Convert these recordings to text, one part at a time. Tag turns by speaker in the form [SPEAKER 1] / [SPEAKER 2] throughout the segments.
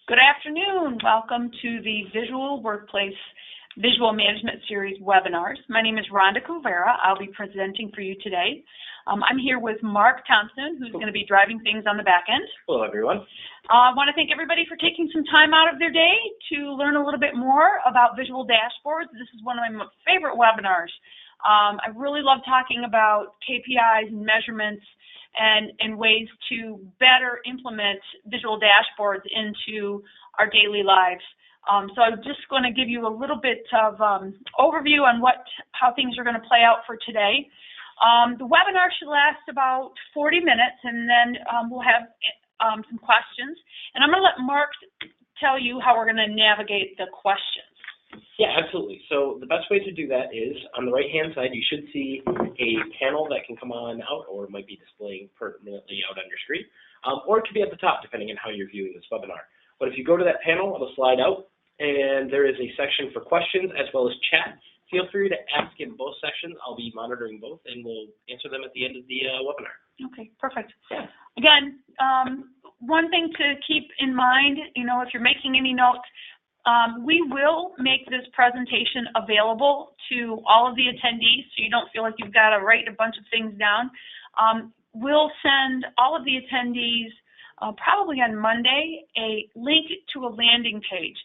[SPEAKER 1] Good afternoon. Welcome to the Visual Workplace Visual Management Series webinars. My name is Rhonda Covera. I'll be presenting for you today. I'm here with Mark Thompson, who's going to be driving things on the back end.
[SPEAKER 2] Hello, everyone.
[SPEAKER 1] I want to thank everybody for taking some time out of their day to learn a little bit more about visual dashboards. This is one of my favorite webinars. I really love talking about KPIs and measurements and ways to better implement visual dashboards into our daily lives. So I'm just going to give you a little bit of overview on how things are going to play out for today. The webinar should last about 40 minutes, and then we'll have some questions. And I'm going to let Mark tell you how we're going to navigate the questions.
[SPEAKER 2] Yeah, absolutely. So the best way to do that is on the right-hand side, you should see a panel that can come on out, or it might be displaying permanently out on your screen, or it could be at the top, depending on how you're viewing this webinar. But if you go to that panel, it'll slide out, and there is a section for questions as well as chat. Feel free to ask in both sections. I'll be monitoring both, and we'll answer them at the end of the webinar.
[SPEAKER 1] Okay, perfect.
[SPEAKER 2] Yeah.
[SPEAKER 1] Again, one thing to keep in mind, if you're making any notes, we will make this presentation available to all of the attendees, so you don't feel like you've got to write a bunch of things down. We'll send all of the attendees probably on Monday a link to a landing page.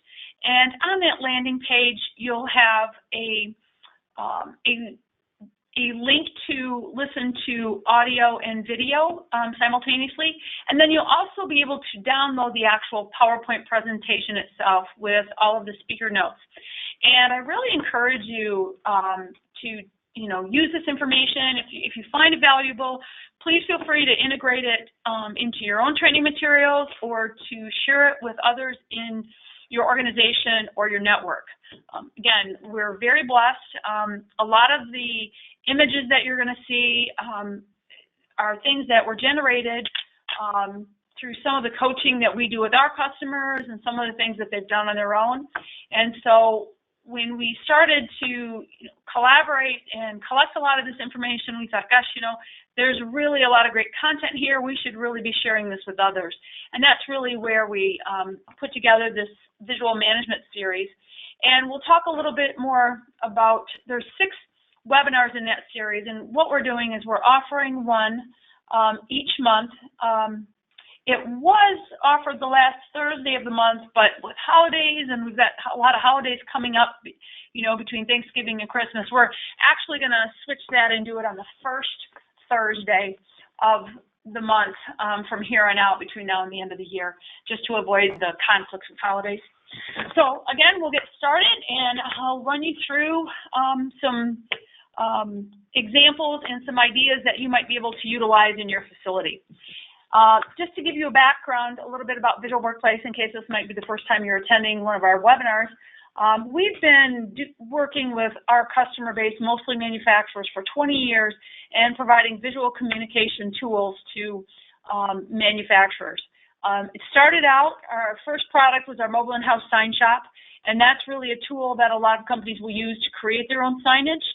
[SPEAKER 1] And on that landing page, you'll have a link to listen to audio and video simultaneously, and then you'll also be able to download the actual PowerPoint presentation itself with all of the speaker notes. And I really encourage you to use this information. If you find it valuable, please feel free to integrate it into your own training materials or to share it with others in your organization or your network. Again, we're very blessed. A lot of the images that you're going to see are things that were generated through some of the coaching that we do with our customers and some of the things that they've done on their own. And so when we started to collaborate and collect a lot of this information, we thought, gosh, there's really a lot of great content here. We should really be sharing this with others. And that's really where we put together this visual management series. And we'll talk a little bit more about, there's 6 webinars in that series, and what we're doing is we're offering one each month. It was offered the last Thursday of the month, but with holidays, and we've got a lot of holidays coming up, between Thanksgiving and Christmas, we're actually going to switch that and do it on the first Thursday of the month from here on out, between now and the end of the year, just to avoid the conflicts with holidays. So again, we'll get started, and I'll run you through some examples and some ideas that you might be able to utilize in your facility. Just to give you a background, a little bit about Visual Workplace, in case this might be the first time you're attending one of our webinars. We've been working with our customer base, mostly manufacturers, for 20 years and providing visual communication tools to manufacturers. It started out, our first product was our mobile in-house sign shop, and that's really a tool that a lot of companies will use to create their own signage.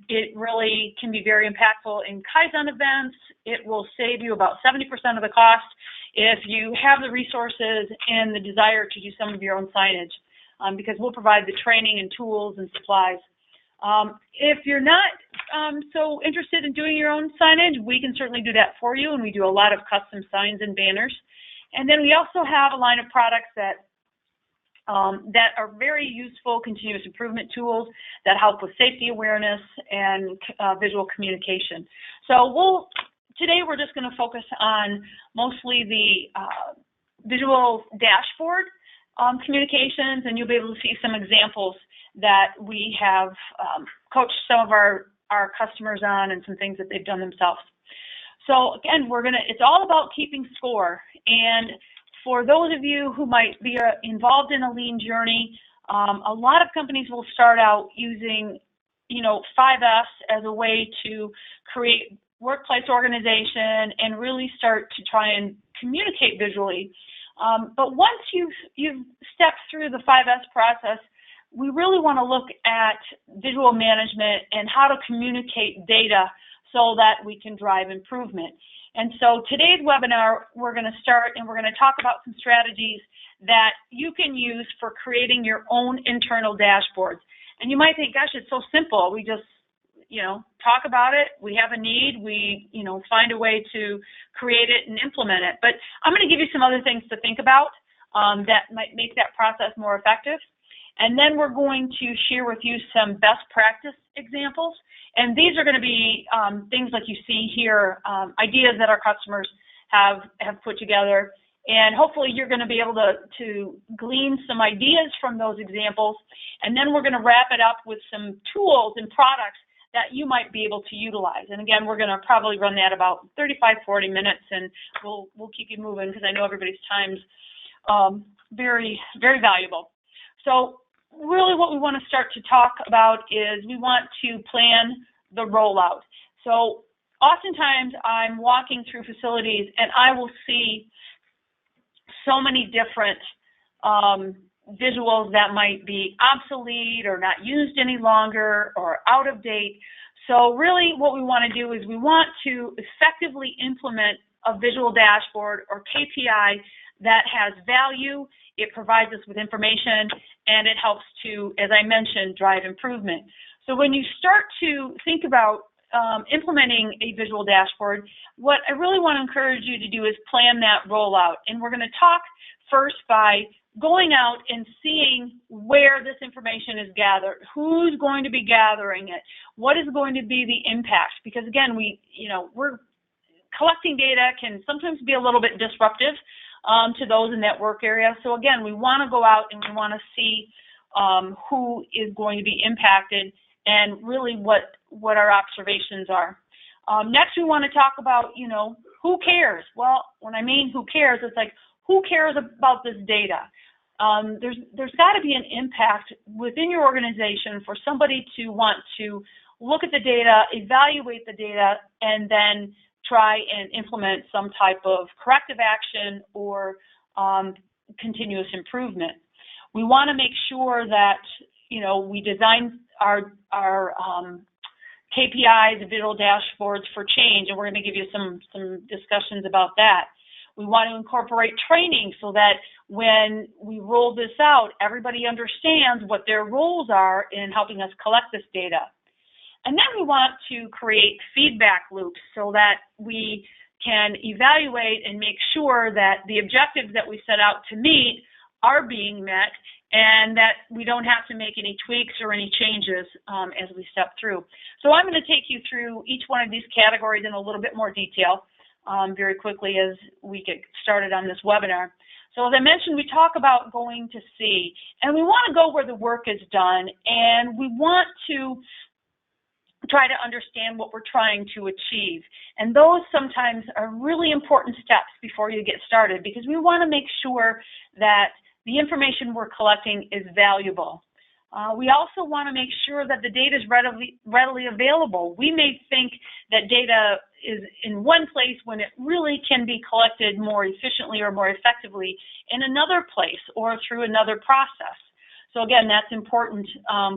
[SPEAKER 1] It really can be very impactful in Kaizen events. It will save you about 70% of the cost if you have the resources and the desire to do some of your own signage, because we'll provide the training and tools and supplies. If you're not so interested in doing your own signage, we can certainly do that for you, and we do a lot of custom signs and banners. And then we also have a line of products that are very useful continuous improvement tools that help with safety awareness and visual communication. So today we're just going to focus on mostly the visual dashboard communications, and you'll be able to see some examples that we have coached some of our customers on, and some things that they've done themselves. So again, it's all about keeping score. And for those of you who might be involved in a lean journey, a lot of companies will start out using, 5S as a way to create workplace organization and really start to try and communicate visually. But once you've stepped through the 5S process, we really want to look at visual management and how to communicate data so that we can drive improvement. And so today's webinar, we're going to start and we're going to talk about some strategies that you can use for creating your own internal dashboards. And you might think, gosh, it's so simple. We just, talk about it. We have a need. We, find a way to create it and implement it. But I'm going to give you some other things to think about that might make that process more effective. And then we're going to share with you some best practice examples. And these are going to be things like you see here, ideas that our customers have put together. And hopefully you're going to be able to glean some ideas from those examples. And then we're going to wrap it up with some tools and products that you might be able to utilize. And again, we're going to probably run that about 35, 40 minutes, and we'll keep you moving because I know everybody's time's very, very valuable. So really what we want to start to talk about is we want to plan the rollout. So oftentimes I'm walking through facilities and I will see so many different visuals that might be obsolete or not used any longer or out of date. So really what we want to do is we want to effectively implement a visual dashboard or KPI that has value, it provides us with information, and it helps to, as I mentioned, drive improvement. So when you start to think about implementing a visual dashboard, what I really want to encourage you to do is plan that rollout. And we're going to talk first by going out and seeing where this information is gathered, who's going to be gathering it, what is going to be the impact. Because again, we're collecting data can sometimes be a little bit disruptive to those in that work area. So again, we want to go out and we want to see who is going to be impacted and really what our observations are. Next, we want to talk about, who cares? Well, when I mean who cares, it's like, who cares about this data? There's got to be an impact within your organization for somebody to want to look at the data, evaluate the data, and then try and implement some type of corrective action or continuous improvement. We want to make sure that we design our KPIs and visual dashboards for change, and we're going to give you some discussions about that. We want to incorporate training so that when we roll this out, everybody understands what their roles are in helping us collect this data. And then we want to create feedback loops so that we can evaluate and make sure that the objectives that we set out to meet are being met and that we don't have to make any tweaks or any changes as we step through. So I'm going to take you through each one of these categories in a little bit more detail very quickly as we get started on this webinar. So as I mentioned, we talk about going to see, and we want to go where the work is done, and we want to try to understand what we're trying to achieve. And those sometimes are really important steps before you get started because we want to make sure that the information we're collecting is valuable. We also want to make sure that the data is readily available. We may think that data is in one place when it really can be collected more efficiently or more effectively in another place or through another process. So again, that's important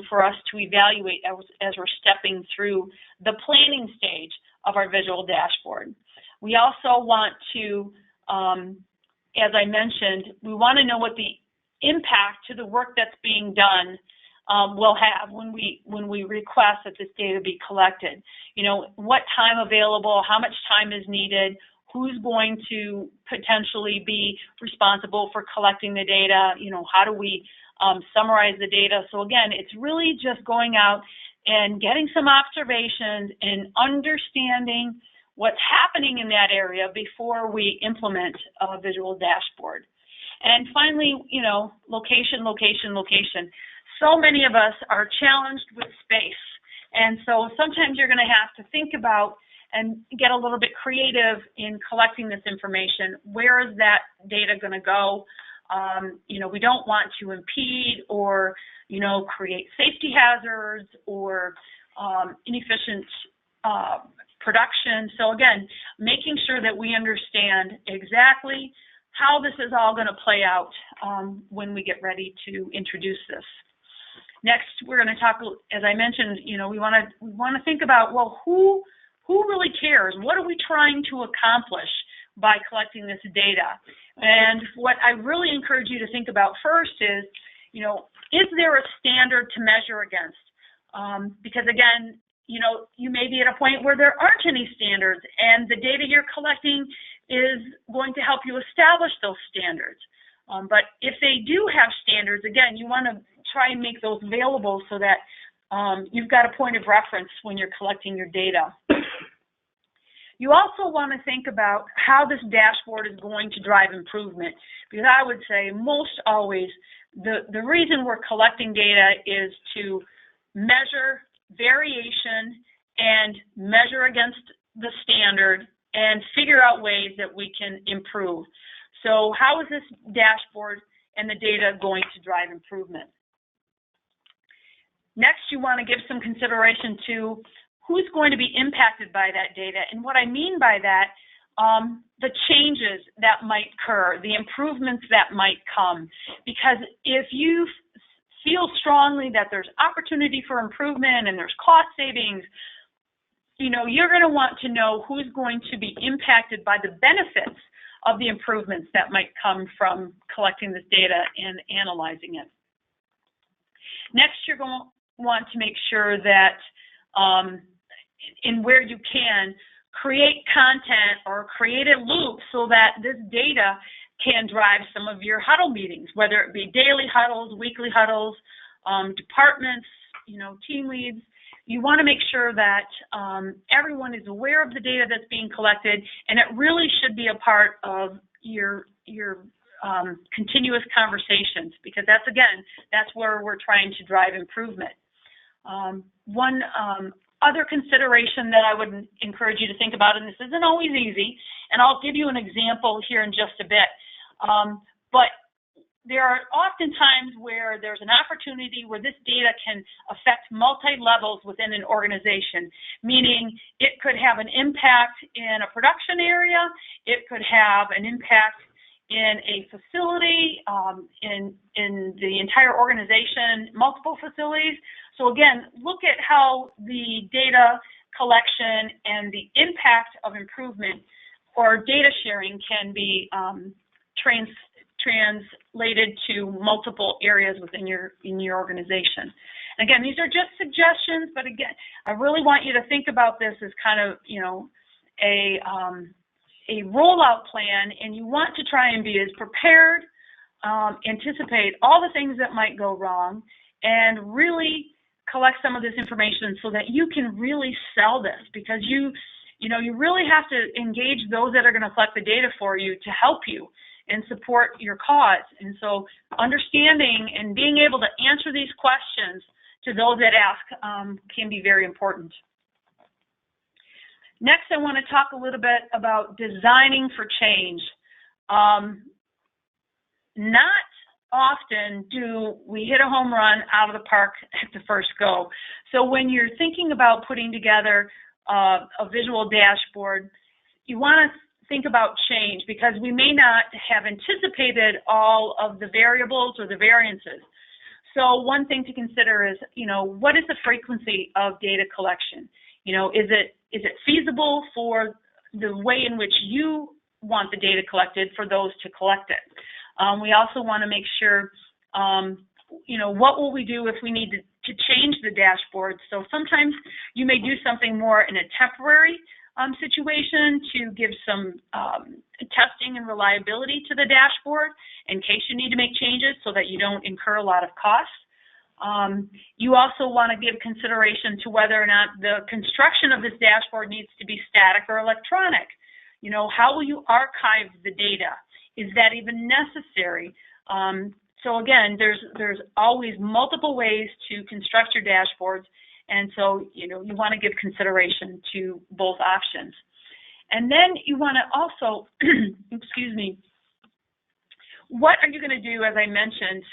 [SPEAKER 1] for us to evaluate as we're stepping through the planning stage of our visual dashboard. We also want to, as I mentioned, we want to know what the impact to the work that's being done will have when we request that this data be collected. What time available, how much time is needed, who's going to potentially be responsible for collecting the data, how do we summarize the data. So again, it's really just going out and getting some observations and understanding what's happening in that area before we implement a visual dashboard. And finally, location, location, location. So many of us are challenged with space. And so sometimes you're going to have to think about and get a little bit creative in collecting this information. Where is that data going to go? We don't want to impede or, create safety hazards or inefficient production. So again, making sure that we understand exactly how this is all going to play out when we get ready to introduce this. Next, we're going to talk, as I mentioned, we want to think about, well, who who really cares? What are we trying to accomplish by collecting this data? And what I really encourage you to think about first is, is there a standard to measure against? Because again, you may be at a point where there aren't any standards, and the data you're collecting is going to help you establish those standards. But if they do have standards, again, you want to try and make those available so that you've got a point of reference when you're collecting your data. You also want to think about how this dashboard is going to drive improvement, because I would say most always the reason we're collecting data is to measure variation and measure against the standard and figure out ways that we can improve. So how is this dashboard and the data going to drive improvement? Next, you want to give some consideration to who's going to be impacted by that data. And what I mean by that, the changes that might occur, the improvements that might come. Because if you feel strongly that there's opportunity for improvement and there's cost savings, you're going to want to know who's going to be impacted by the benefits of the improvements that might come from collecting this data and analyzing it. Next, you're going to want to make sure that in where you can, create content or create a loop so that this data can drive some of your huddle meetings, whether it be daily huddles, weekly huddles, departments, team leads. You want to make sure that everyone is aware of the data that's being collected, and it really should be a part of your continuous conversations, because that's where we're trying to drive improvement. One other consideration that I would encourage you to think about, and this isn't always easy, and I'll give you an example here in just a bit, but there are often times where there's an opportunity where this data can affect multi-levels within an organization, meaning it could have an impact in a production area, it could have an impact in a facility, in the entire organization, multiple facilities. So again, look at how the data collection and the impact of improvement or data sharing can be translated to multiple areas within your organization. And again, these are just suggestions, but again, I really want you to think about this as kind of, a rollout plan, and you want to try and be as prepared, anticipate all the things that might go wrong, and really collect some of this information so that you can really sell this, because you really have to engage those that are going to collect the data for you to help you and support your cause. And so understanding and being able to answer these questions to those that ask can be very important. Next, I want to talk a little bit about designing for change. Not often do we hit a home run out of the park at the first go. So when you're thinking about putting together a visual dashboard, you want to think about change, because we may not have anticipated all of the variables or the variances. So one thing to consider is, what is the frequency of data collection? Is it feasible for the way in which you want the data collected for those to collect it? We also want to make sure, what will we do if we need to change the dashboard? So sometimes you may do something more in a temporary situation to give some testing and reliability to the dashboard in case you need to make changes so that you don't incur a lot of costs. You also want to give consideration to whether or not the construction of this dashboard needs to be static or electronic. How will you archive the data? Is that even necessary? So again, there's always multiple ways to construct your dashboards, and so you want to give consideration to both options. And then you want to also, excuse me, what are you going to do, as I mentioned,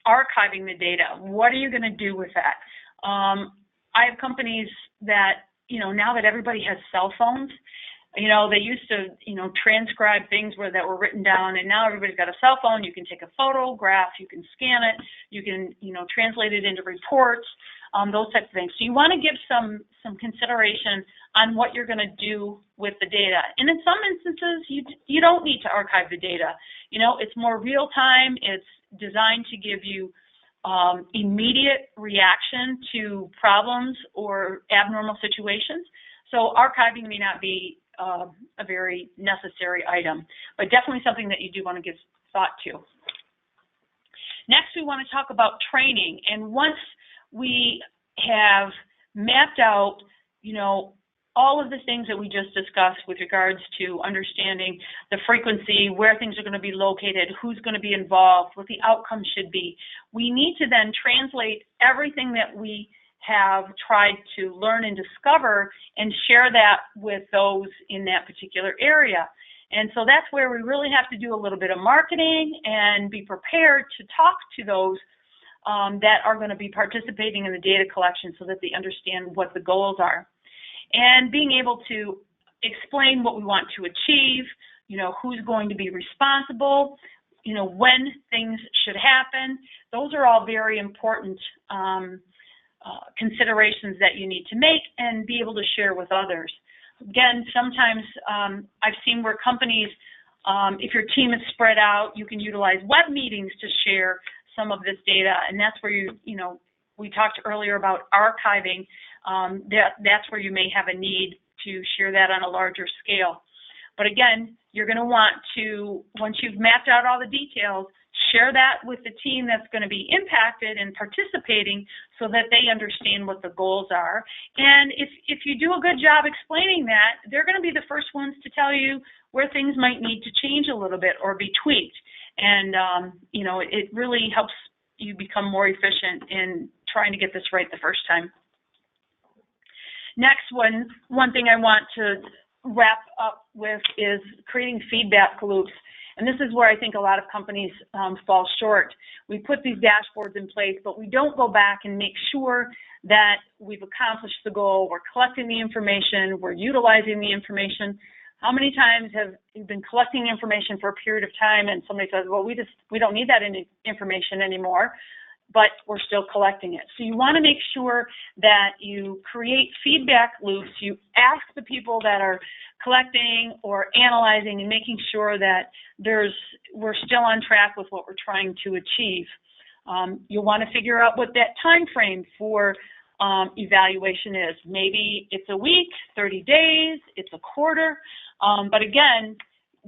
[SPEAKER 1] archiving the data? What are you going to do with that? I have companies that, now that everybody has cell phones, they used to, transcribe things that were written down, and now everybody's got a cell phone. You can take a photograph, you can scan it, you can, translate it into reports. those types of things. So you want to give some consideration on what you're going to do with the data. And in some instances, you don't need to archive the data. You know, it's more real time. It's designed to give you immediate reaction to problems or abnormal situations. So archiving may not be a very necessary item, but definitely something that you do want to give thought to. Next, we want to talk about training. And once we have mapped out, you know, all of the things that we just discussed with regards to understanding the frequency, where things are going to be located, who's going to be involved, what the outcome should be, we need to then translate everything that we have tried to learn and discover and share that with those in that particular area. And so that's where we really have to do a little bit of marketing and be prepared to talk to those that are going to be participating in the data collection so that they understand what the goals are. And being able to explain what we want to achieve, you know, who's going to be responsible, you know, when things should happen. Those are all very important considerations that you need to make and be able to share with others. Again, sometimes I've seen where companies, if your team is spread out, you can utilize web meetings to share some of this data, and that's where you know, we talked earlier about archiving. That's where you may have a need to share that on a larger scale. But again, you're going to want to, once you've mapped out all the details, share that with the team that's going to be impacted and participating so that they understand what the goals are. And if you do a good job explaining that, they're going to be the first ones to tell you where things might need to change a little bit or be tweaked. And, you know, it really helps you become more efficient in trying to get this right the first time. Next one thing I want to wrap up with is creating feedback loops. And this is where I think a lot of companies fall short. We put these dashboards in place, but we don't go back and make sure that we've accomplished the goal, we're collecting the information, we're utilizing the information. How many times have you been collecting information for a period of time and somebody says, well, we don't need that information anymore, but we're still collecting it. So you want to make sure that you create feedback loops. You ask the people that are collecting or analyzing and making sure that we're still on track with what we're trying to achieve. You'll want to figure out what that time frame for evaluation is. Maybe it's a week, 30 days, it's a quarter, but again,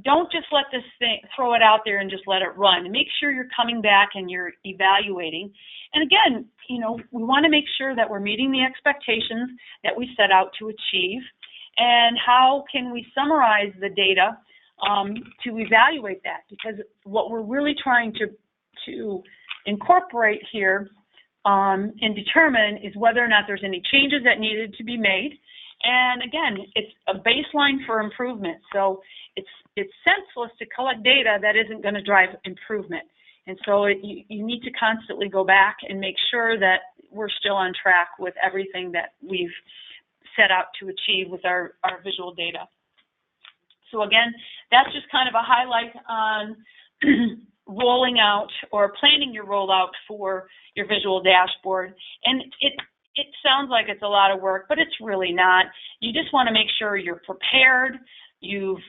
[SPEAKER 1] don't just let this thing, throw it out there and just let it run. Make sure you're coming back and you're evaluating. And again, you know, we want to make sure that we're meeting the expectations that we set out to achieve. And how can we summarize the data to evaluate that? Because what we're really trying to incorporate here and determine is whether or not there's any changes that needed to be made. And again, it's a baseline for improvement. So it's senseless to collect data that isn't going to drive improvement. And so you need to constantly go back and make sure that we're still on track with everything that we've set out to achieve with our visual data. So again, that's just kind of a highlight on rolling out or planning your rollout for your visual dashboard. And it sounds like it's a lot of work, but it's really not. You just want to make sure you're prepared, you've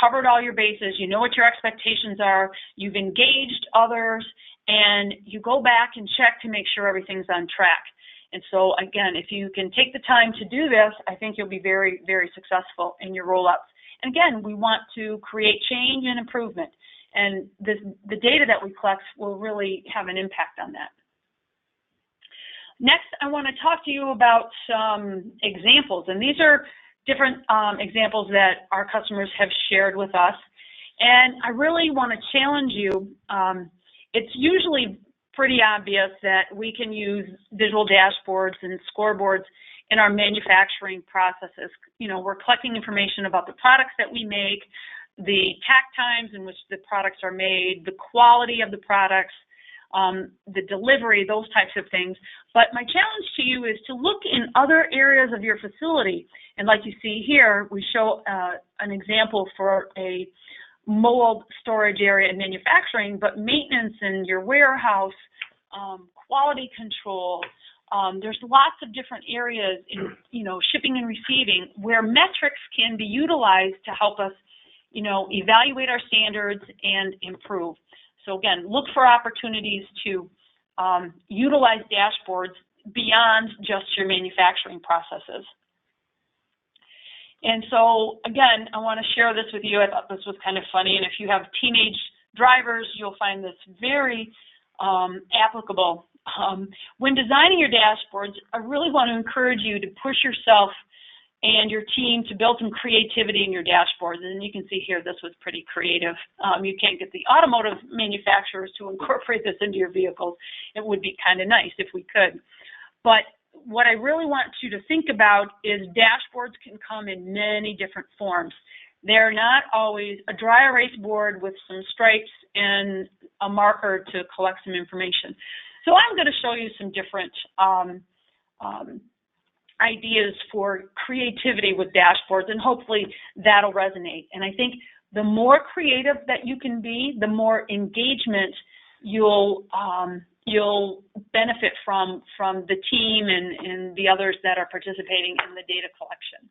[SPEAKER 1] covered all your bases, you know what your expectations are, you've engaged others, and you go back and check to make sure everything's on track. And so again, if you can take the time to do this, I think you'll be very, very successful in your rollouts. And again, we want to create change and improvement, and the data that we collect will really have an impact on that. Next, I want to talk to you about some examples, and these are different examples that our customers have shared with us. And I really want to challenge you. It's usually pretty obvious that we can use visual dashboards and scoreboards in our manufacturing processes. You know, we're collecting information about the products that we make, the tack times in which the products are made, the quality of the products, the delivery, those types of things. But my challenge to you is to look in other areas of your facility. And like you see here, we show an example for a mold storage area in manufacturing, but maintenance in your warehouse, quality control, There's lots of different areas in, shipping and receiving where metrics can be utilized to help us, evaluate our standards and improve. So again, look for opportunities to utilize dashboards beyond just your manufacturing processes. And so again, I want to share this with you. I thought this was kind of funny, and if you have teenage drivers, you'll find this very applicable. When designing your dashboards, I really want to encourage you to push yourself and your team to build some creativity in your dashboards. And you can see here, this was pretty creative. You can't get the automotive manufacturers to incorporate this into your vehicles. It would be kind of nice if we could. But what I really want you to think about is dashboards can come in many different forms. They're not always a dry erase board with some stripes and a marker to collect some information. So I'm going to show you some different ideas for creativity with dashboards, and hopefully that'll resonate. And I think the more creative that you can be, the more engagement you'll benefit from the team and the others that are participating in the data collection.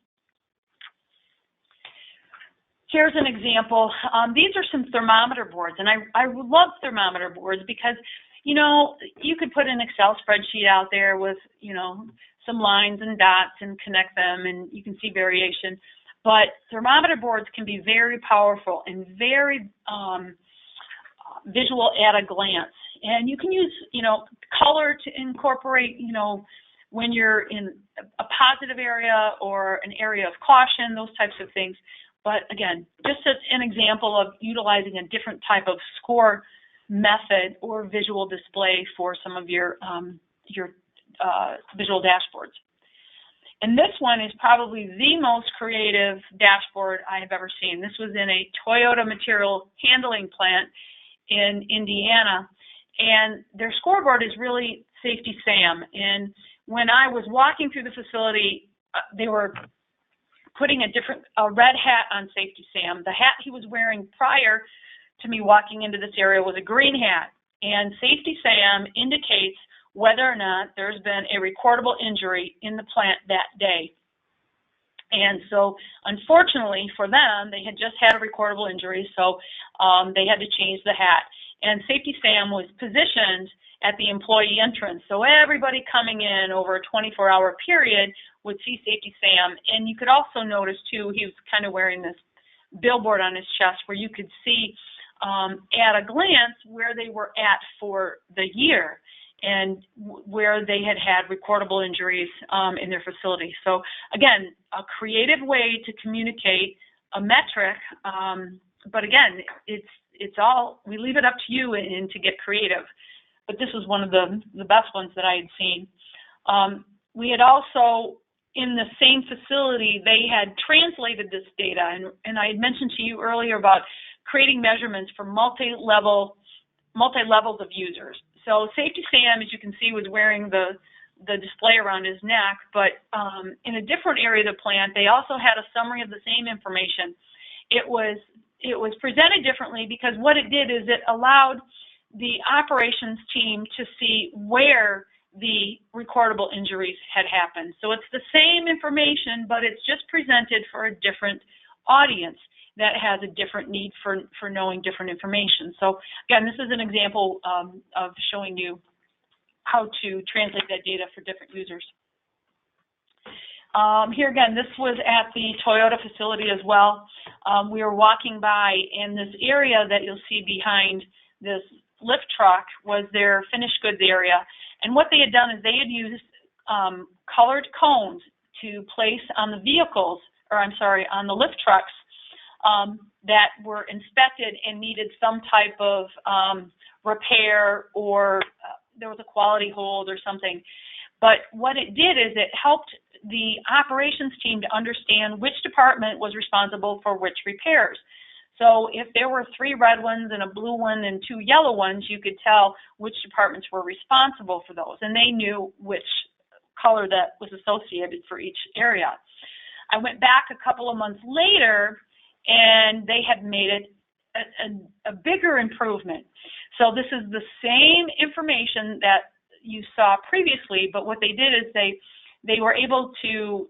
[SPEAKER 1] Here's an example. These are some thermometer boards, and I love thermometer boards because, you could put an Excel spreadsheet out there with, some lines and dots and connect them, and you can see variation. But thermometer boards can be very powerful and very visual at a glance. And you can use, color to incorporate, when you're in a positive area or an area of caution, those types of things. But again, just as an example of utilizing a different type of score method or visual display for some of your visual dashboards. And this one is probably the most creative dashboard I have ever seen. This was in a Toyota material handling plant in Indiana, and their scoreboard is really Safety Sam. And when I was walking through the facility, they were putting a red hat on Safety Sam. The hat he was wearing prior to me walking into this area was a green hat, and Safety Sam indicates whether or not there's been a recordable injury in the plant that day. And so, unfortunately for them, they had just had a recordable injury, so they had to change the hat. And Safety Sam was positioned at the employee entrance, so everybody coming in over a 24-hour period would see Safety Sam. And you could also notice, too, he was kind of wearing this billboard on his chest where you could see at a glance where they were at for the year and where they had had recordable injuries in their facility. So again, a creative way to communicate a metric, but again, it's all, we leave it up to you and to get creative. But this was one of the best ones that I had seen. We had also, in the same facility, they had translated this data, and I had mentioned to you earlier about creating measurements for multi-levels of users. So Safety Sam, as you can see, was wearing the display around his neck, but in a different area of the plant, they also had a summary of the same information. It was presented differently because what it did is it allowed the operations team to see where the recordable injuries had happened. So it's the same information, but it's just presented for a different audience that has a different need for knowing different information. So again, this is an example of showing you how to translate that data for different users. Here again, this was at the Toyota facility as well. We were walking by, and this area that you'll see behind this lift truck was their finished goods area. And what they had done is they had used colored cones to place on the vehicles, or I'm sorry, on the lift trucks that were inspected and needed some type of repair, or there was a quality hold or something. But what it did is it helped the operations team to understand which department was responsible for which repairs. So if there were 3 red ones and a blue one and 2 yellow ones, you could tell which departments were responsible for those, and they knew which color that was associated for each area. I went back a couple of months later, and they had made it a bigger improvement. So this is the same information that, you saw previously, but what they did is they were able to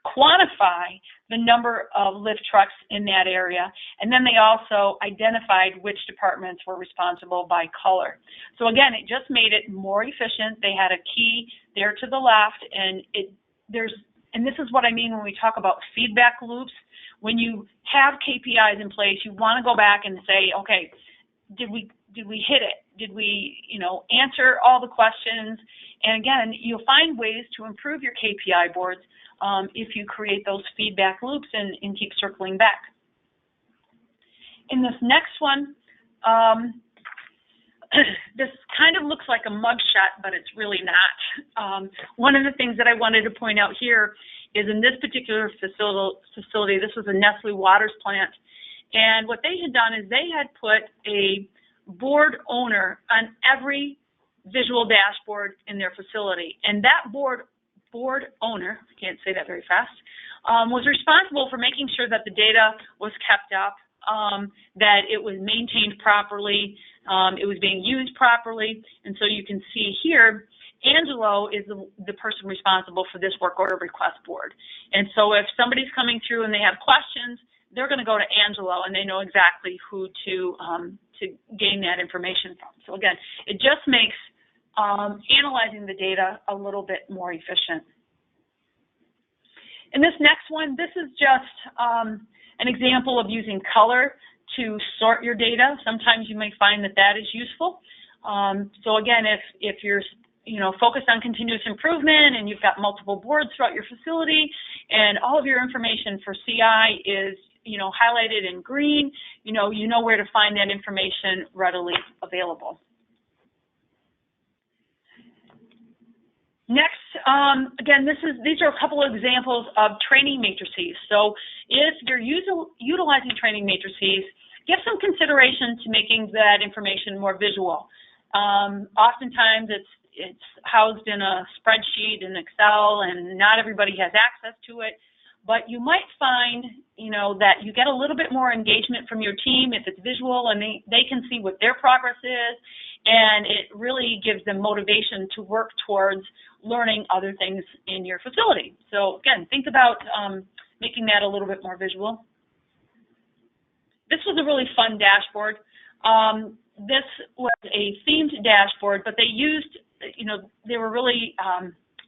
[SPEAKER 1] quantify the number of lift trucks in that area, and then they also identified which departments were responsible by color. So again, it just made it more efficient. They had a key there to the left, and this is what I mean when we talk about feedback loops. When you have KPIs in place, you want to go back and say, okay, did we hit it? Did we, answer all the questions? And again, you'll find ways to improve your KPI boards if you create those feedback loops and keep circling back. In this next one, this kind of looks like a mugshot, but it's really not. One of the things that I wanted to point out here is in this particular facility, this was a Nestle Waters plant, and what they had done is they had put a board owner on every visual dashboard in their facility, and that board owner, I can't say that very fast, was responsible for making sure that the data was kept up, that it was maintained properly, it was being used properly. And so you can see here, Angelo is the person responsible for this work order request board. And so if somebody's coming through and they have questions, they're going to go to Angelo, and they know exactly who to gain that information from. So again, it just makes analyzing the data a little bit more efficient. In this next one, this is just an example of using color to sort your data. Sometimes you may find that is useful. So again, if you're focused on continuous improvement and you've got multiple boards throughout your facility and all of your information for CI is highlighted in green, you know where to find that information readily available. Next, again, these are a couple of examples of training matrices. So if you're utilizing training matrices, give some consideration to making that information more visual. Oftentimes it's housed in a spreadsheet in Excel, and not everybody has access to it. But you might find, that you get a little bit more engagement from your team if it's visual, and they can see what their progress is, and it really gives them motivation to work towards learning other things in your facility. So again, think about making that a little bit more visual. This was a really fun dashboard. This was a themed dashboard, but they used, they were really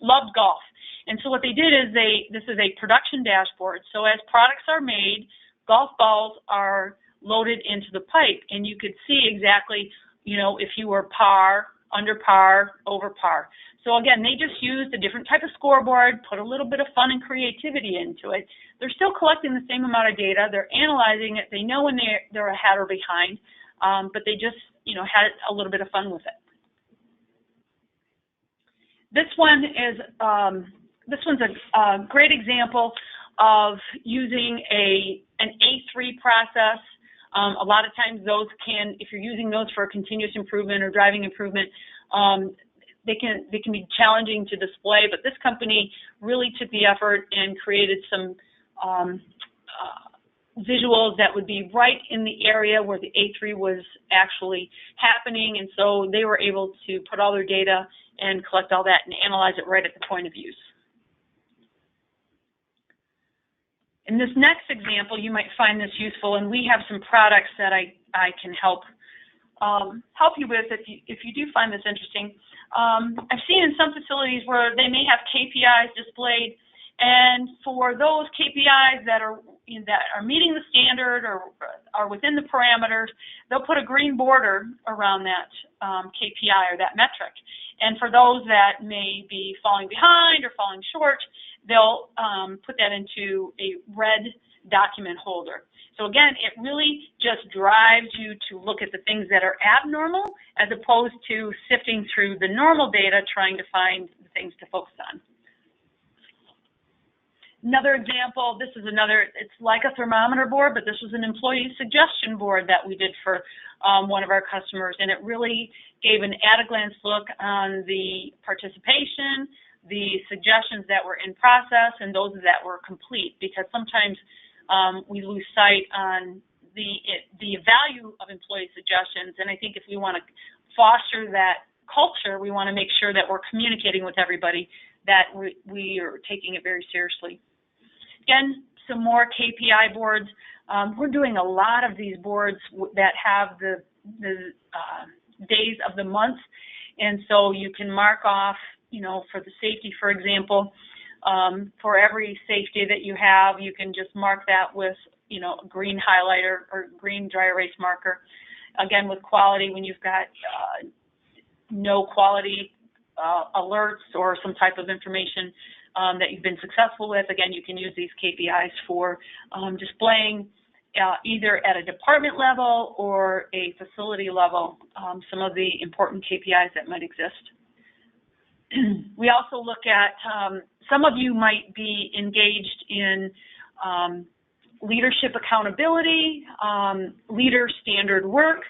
[SPEAKER 1] loved golf. And so what they did is this is a production dashboard. So as products are made, golf balls are loaded into the pipe, and you could see exactly, if you were par, under par, over par. So again, they just used a different type of scoreboard, put a little bit of fun and creativity into it. They're still collecting the same amount of data. They're analyzing it. They know when they're ahead or behind, but they just, had a little bit of fun with it. This one's a great example of using an A3 process. A lot of times those if you're using those for continuous improvement or driving improvement, they can be challenging to display, but this company really took the effort and created some visuals that would be right in the area where the A3 was actually happening, and so they were able to put all their data and collect all that and analyze it right at the point of use. In this next example, you might find this useful, and we have some products that I can help you with if you do find this interesting. I've seen in some facilities where they may have KPIs displayed, and for those KPIs that are meeting the standard or are within the parameters, they'll put a green border around that KPI or that metric. And for those that may be falling behind or falling short, they'll put that into a red document holder. So again, it really just drives you to look at the things that are abnormal as opposed to sifting through the normal data trying to find the things to focus on. Another example, it's like a thermometer board, but this was an employee suggestion board that we did for one of our customers, and it really gave an at-a-glance look on the participation, the suggestions that were in process, and those that were complete, because sometimes we lose sight on the value of employee suggestions, and I think if we want to foster that culture, we want to make sure that we're communicating with everybody, that we are taking it very seriously. Again, some more KPI boards. We're doing a lot of these boards that have the days of the month, and so you can mark off, for the safety, for example, for every safe day that you have, you can just mark that with, a green highlighter or green dry erase marker. Again, with quality, when you've got no quality alerts or some type of information that you've been successful with, again, you can use these KPIs for displaying either at a department level or a facility level some of the important KPIs that might exist. We also look at, some of you might be engaged in leadership accountability, leader standard work.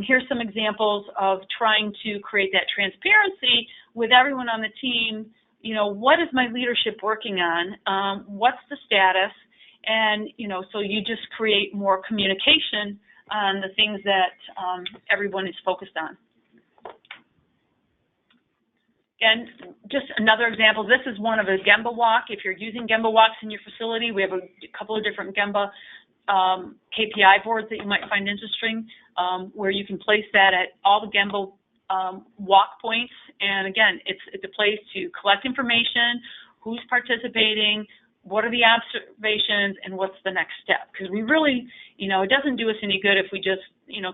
[SPEAKER 1] Here's some examples of trying to create that transparency with everyone on the team. What is my leadership working on? What's the status? And, so you just create more communication on the things that everyone is focused on. Again, just another example. This is one of a Gemba walk. If you're using Gemba walks in your facility, we have a couple of different Gemba KPI boards that you might find interesting, where you can place that at all the Gemba walk points. And again, it's a place to collect information, who's participating, what are the observations, and what's the next step. Because we really, it doesn't do us any good if we just,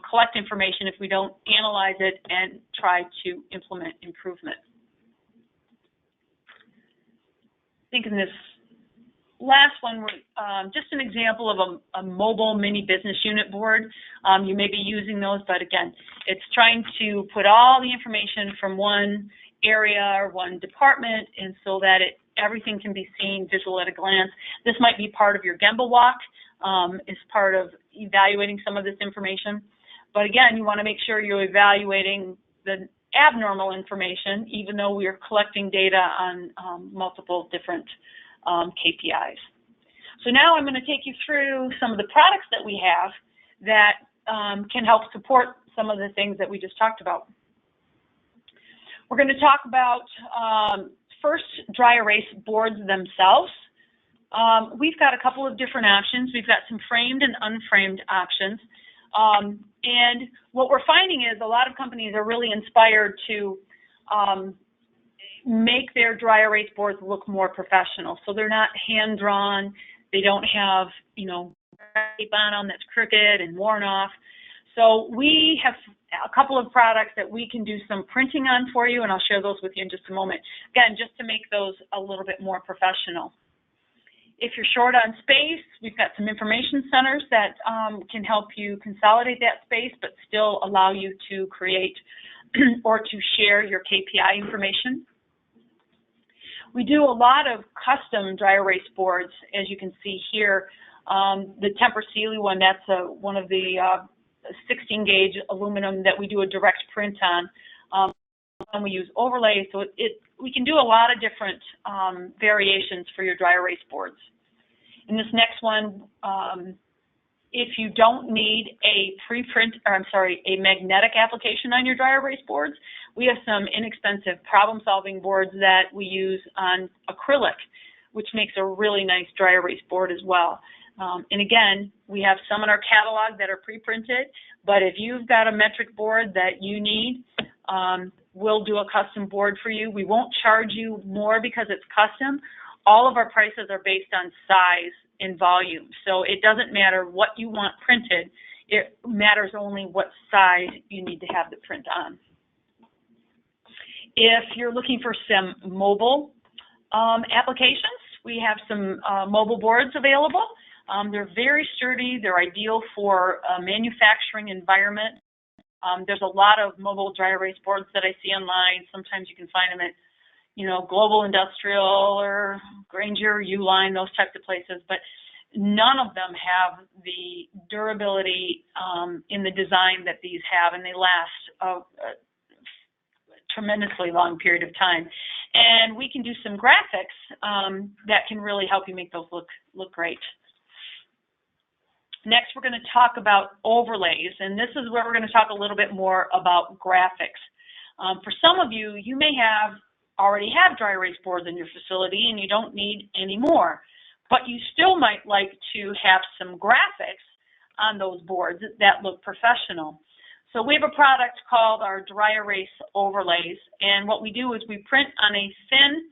[SPEAKER 1] collect information if we don't analyze it and try to implement improvement. I think in this last one, just an example of a mobile mini business unit board. You may be using those, but again, it's trying to put all the information from one area or one department, and so that everything can be seen visual at a glance. This might be part of your Gemba walk, as part of evaluating some of this information. But again, you want to make sure you're evaluating the abnormal information, even though we are collecting data on multiple different KPIs. So now I'm going to take you through some of the products that we have that can help support some of the things that we just talked about. We're going to talk about first dry erase boards themselves. We've got a couple of different options. We've got some framed and unframed options. And what we're finding is a lot of companies are really inspired to make their dry erase boards look more professional. So they're not hand-drawn. They don't have, tape on them that's crooked and worn off. So we have a couple of products that we can do some printing on for you, and I'll share those with you in just a moment. Again, just to make those a little bit more professional. If you're short on space, we've got some information centers that can help you consolidate that space, but still allow you to create or to share your KPI information. We do a lot of custom dry erase boards, as you can see here. The Temper Sealy one, that's one of the 16 gauge aluminum that we do a direct print on. And we use overlays, so we can do a lot of different variations for your dry erase boards. In this next one, if you don't need a a magnetic application on your dry erase boards, we have some inexpensive problem-solving boards that we use on acrylic, which makes a really nice dry erase board as well. And again, we have some in our catalog that are pre-printed, but if you've got a metric board that you need, we'll do a custom board for you. We won't charge you more because it's custom. All of our prices are based on size and volume. So it doesn't matter what you want printed. It matters only what size you need to have the print on. If you're looking for some mobile applications, we have some mobile boards available. They're very sturdy. They're ideal for a manufacturing environment. There's a lot of mobile dry erase boards that I see online. Sometimes you can find them at, Global Industrial or Granger, Uline, those types of places. But none of them have the durability in the design that these have, and they last a tremendously long period of time. And we can do some graphics that can really help you make those look great. Next, we're going to talk about overlays, and this is where we're going to talk a little bit more about graphics. For some of you, you may already have dry erase boards in your facility and you don't need any more, but you still might like to have some graphics on those boards that look professional. So we have a product called our dry erase overlays, and what we do is we print on a thin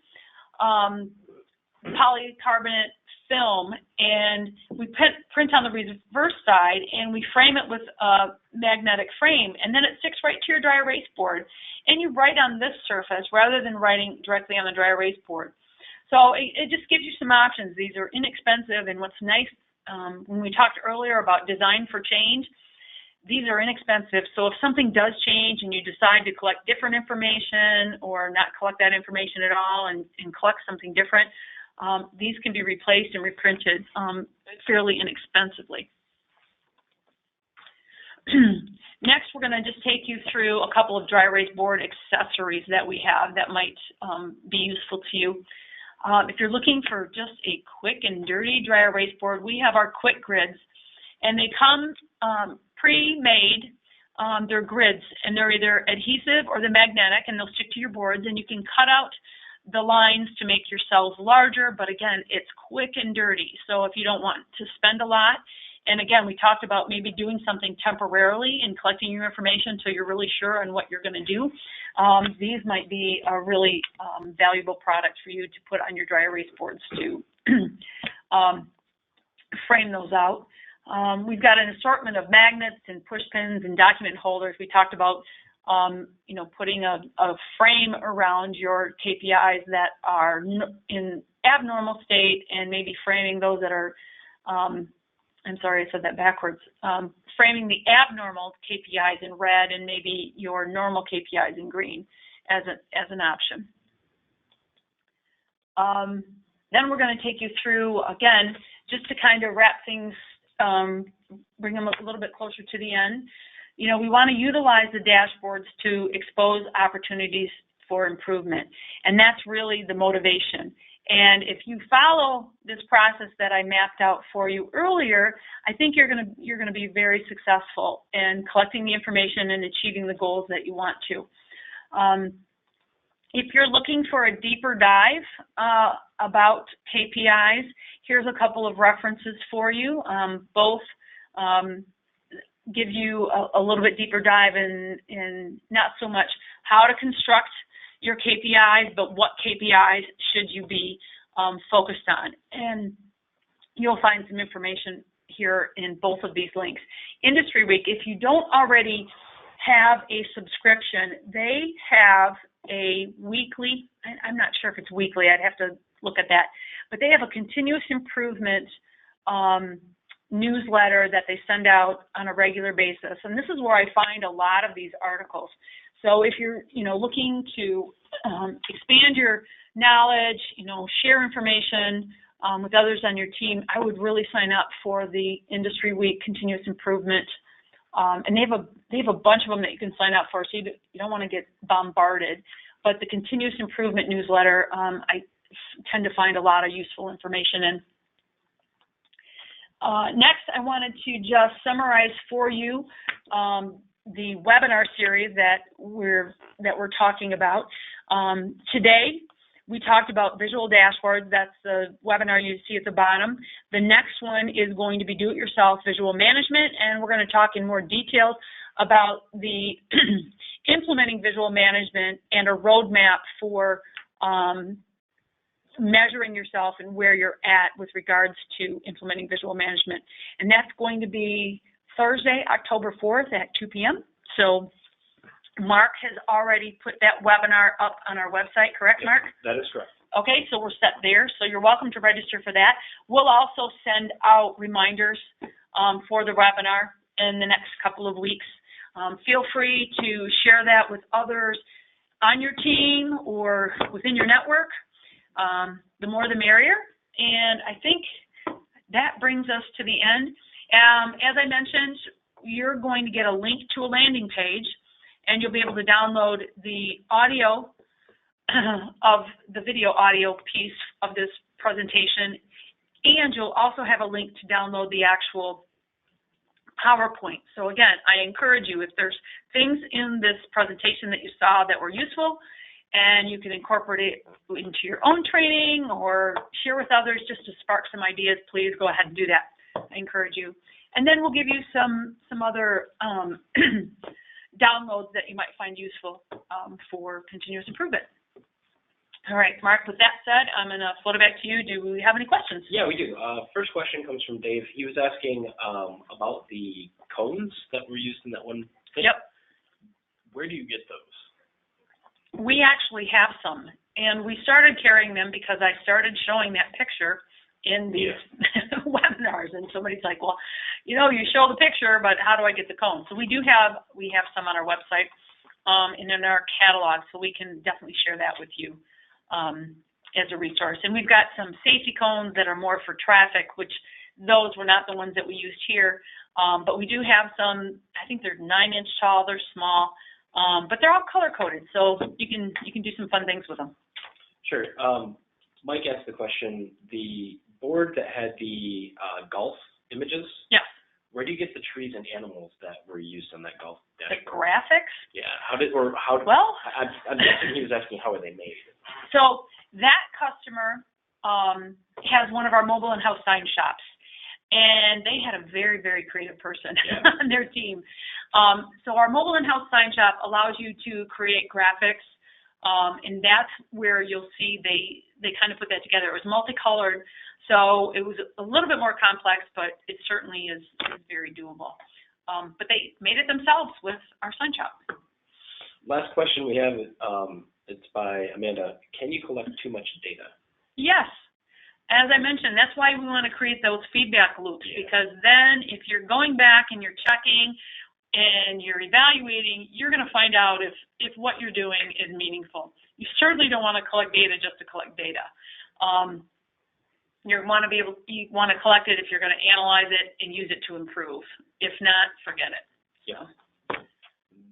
[SPEAKER 1] polycarbonate film, and we print on the reverse side, and we frame it with a magnetic frame, and then it sticks right to your dry erase board, and you write on this surface rather than writing directly on the dry erase board. So it just gives you some options. These are inexpensive, and what's nice, when we talked earlier about design for change, these are inexpensive. So if something does change and you decide to collect different information or not collect that information at all and collect something different, these can be replaced and reprinted fairly inexpensively. Next, we're going to just take you through a couple of dry erase board accessories that we have that might be useful to you. If you're looking for just a quick and dirty dry erase board, we have our quick grids, and they come pre-made. They're grids, and they're either adhesive or they're magnetic, and they'll stick to your boards, and you can cut out the lines to make your cells larger, but again, it's quick and dirty. So if you don't want to spend a lot, and again, we talked about maybe doing something temporarily and collecting your information so you're really sure on what you're going to do, these might be a really valuable product for you to put on your dry erase boards to frame those out. We've got an assortment of magnets and push pins and document holders. We talked about putting a frame around your KPIs that are in abnormal state, and maybe framing those that are, I'm sorry, I said that backwards, framing the abnormal KPIs in red and maybe your normal KPIs in green as an option. Then we're going to take you through, again, just to kind of wrap things, bring them a little bit closer to the end. We want to utilize the dashboards to expose opportunities for improvement, and that's really the motivation. And if you follow this process that I mapped out for you earlier, I think you're going to be very successful in collecting the information and achieving the goals that you want to. If you're looking for a deeper dive about KPIs, here's a couple of references for you. Both give you a little bit deeper dive in not so much how to construct your KPIs, but what KPIs should you be focused on. And you'll find some information here in both of these links. Industry Week, if you don't already have a subscription, they have a weekly, I'm not sure if it's weekly, I'd have to look at that, but they have a continuous improvement newsletter that they send out on a regular basis, and this is where I find a lot of these articles. So if you're looking to expand your knowledge, share information with others on your team, I would really sign up for the Industry Week Continuous Improvement, and they have a bunch of them that you can sign up for, so you don't want to get bombarded. But the Continuous Improvement newsletter, I tend to find a lot of useful information in. Next, I wanted to just summarize for you the webinar series that we're talking about. Today, we talked about visual dashboards. That's the webinar you see at the bottom. The next one is going to be do-it-yourself visual management, and we're going to talk in more detail about the implementing visual management and a roadmap for measuring yourself and where you're at with regards to implementing visual management. And that's going to be Thursday, October 4th at 2 p.m. So Mark has already put that webinar up on our website, correct, Mark?
[SPEAKER 2] That is correct.
[SPEAKER 1] Okay, so we're set there. So you're welcome to register for that. We'll also send out reminders for the webinar in the next couple of weeks. Feel free to share that with others on your team or within your network. The more the merrier. And I think that brings us to the end. As I mentioned, you're going to get a link to a landing page, and you'll be able to download the audio of the video audio piece of this presentation, and you'll also have a link to download the actual PowerPoint. So again, I encourage you, if there's things in this presentation that you saw that were useful and you can incorporate it into your own training or share with others just to spark some ideas, please go ahead and do that. I encourage you. And then we'll give you some other downloads that you might find useful for continuous improvement. All right, Mark, with that said, I'm going to float it back to you. Do we have any questions?
[SPEAKER 2] Yeah, we do. First question comes from Dave. He was asking about the cones that were used in that one thing.
[SPEAKER 1] Yep.
[SPEAKER 2] Where do you get those?
[SPEAKER 1] We actually have some, and we started carrying them because I started showing that picture in these webinars, and somebody's like, well, you know, you show the picture, but how do I get the cones? So we have some on our website and in our catalog, so we can definitely share that with you as a resource. And we've got some safety cones that are more for traffic, which those were not the ones that we used here, but we do have some. I think they're 9-inch tall, they're small, but they're all color-coded, so you can do some fun things with them.
[SPEAKER 2] Sure. Mike asked the question, the board that had the golf images,
[SPEAKER 1] yes.
[SPEAKER 2] Where do you get the trees and animals that were used on that golf dashboard?
[SPEAKER 1] The graphics?
[SPEAKER 2] Yeah.
[SPEAKER 1] Well,
[SPEAKER 2] I'm guessing he was asking how are they made.
[SPEAKER 1] So that customer has one of our mobile and house sign shops, and they had a very, very creative person on their team. So our mobile and house sign shop allows you to create graphics, and that's where you'll see they kind of put that together. It was multicolored, so it was a little bit more complex, but it certainly is very doable. But they made it themselves with our sign shop.
[SPEAKER 2] Last question we have, it's by Amanda. Can you collect too much data?
[SPEAKER 1] Yes. As I mentioned, that's why we want to create those feedback loops, because then if you're going back and you're checking and you're evaluating, you're going to find out if what you're doing is meaningful. You certainly don't want to collect data just to collect data. You want to collect it if you're going to analyze it and use it to improve. If not, forget it.
[SPEAKER 2] Yeah.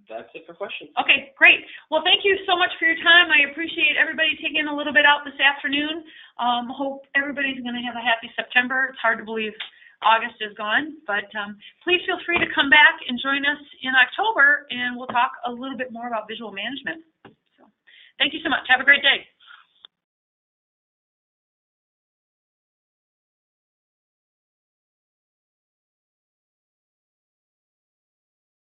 [SPEAKER 2] That's it for questions.
[SPEAKER 1] Okay, great. Well, thank you so much for your time. I appreciate everybody taking a little bit out this afternoon. Hope everybody's going to have a happy September. It's hard to believe August is gone, but please feel free to come back and join us in October, and we'll talk a little bit more about visual management. So, thank you so much. Have a great day.